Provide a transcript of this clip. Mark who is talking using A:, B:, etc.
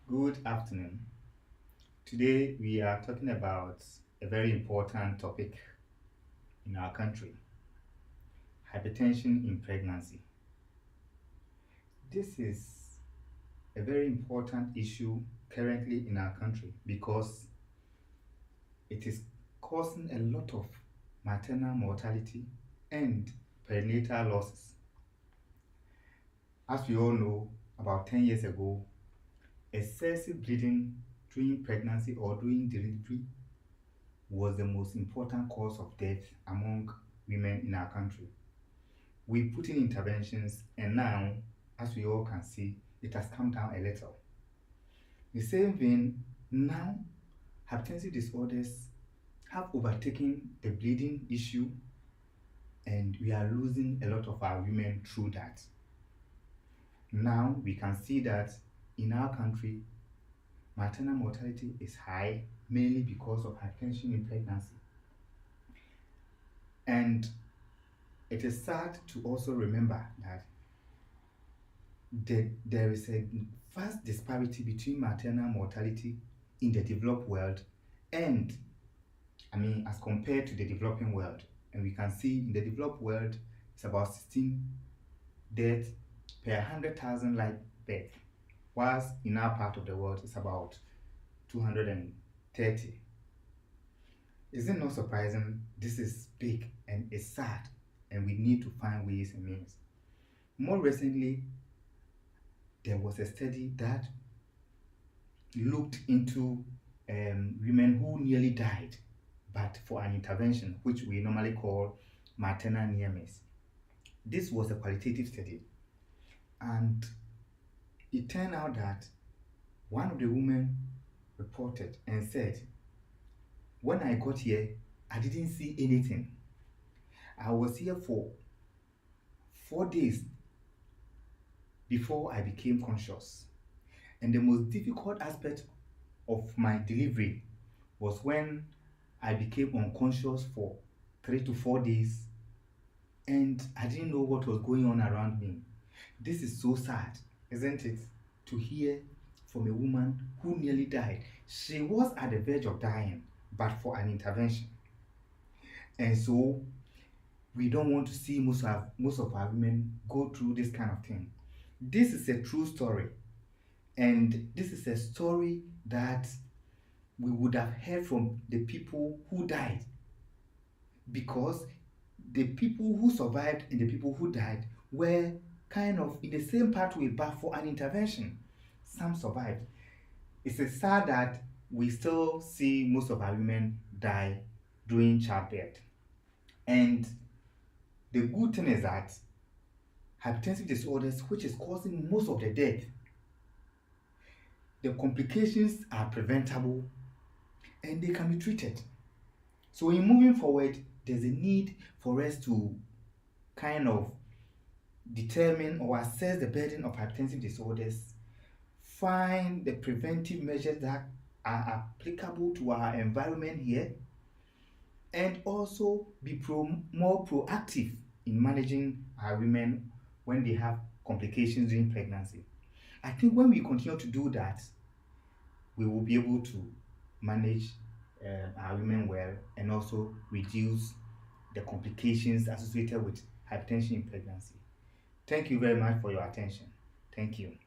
A: Good afternoon. Today we are talking about a very important topic in our country, hypertension in pregnancy. This is a very important issue currently in our country because it is causing a lot of maternal mortality and perinatal losses. As we all know, about 10 years ago, excessive bleeding during pregnancy or during delivery was the most important cause of death among women in our country. We put in interventions, and now, as we all can see, it has come down a little. The same vein, now hypertensive disorders have overtaken the bleeding issue, and we are losing a lot of our women through that. Now we can see that in our country, maternal mortality is high, mainly because of hypertension in pregnancy. And it is sad to also remember that there is a vast disparity between maternal mortality in the developed world and, as compared to the developing world. And we can see in the developed world, it's about 16 deaths per 100,000 live birth, whilst in our part of the world, it's about 230. Is it not surprising? This is big and it's sad, and we need to find ways and means. More recently, there was a study that looked into women who nearly died, but for an intervention, which we normally call maternal near miss. This was a qualitative study, and it turned out that one of the women reported and said, "When I got here, I didn't see anything. I was here for 4 days before I became conscious. And the most difficult aspect of my delivery was when I became unconscious for 3 to 4 days, and I didn't know what was going on around me." This is so sad, isn't it? To hear from a woman who nearly died. She was at the verge of dying, but for an intervention. And so, we don't want to see most of our women go through this kind of thing. This is a true story. And this is a story that we would have heard from the people who died, because the people who survived and the people who died were kind of in the same pathway but for an intervention. Some survived. It's sad that we still see most of our women die during childbirth. And the good thing is that hypertensive disorders, which is causing most of the death, the complications are preventable and they can be treated. So in moving forward, there's a need for us to kind of determine or assess the burden of hypertensive disorders, find the preventive measures that are applicable to our environment here, and also be more proactive in managing our women when they have complications during pregnancy. I think when we continue to do that, we will be able to manage our women well and also reduce the complications associated with hypertension in pregnancy. Thank you very much for your attention. Thank you.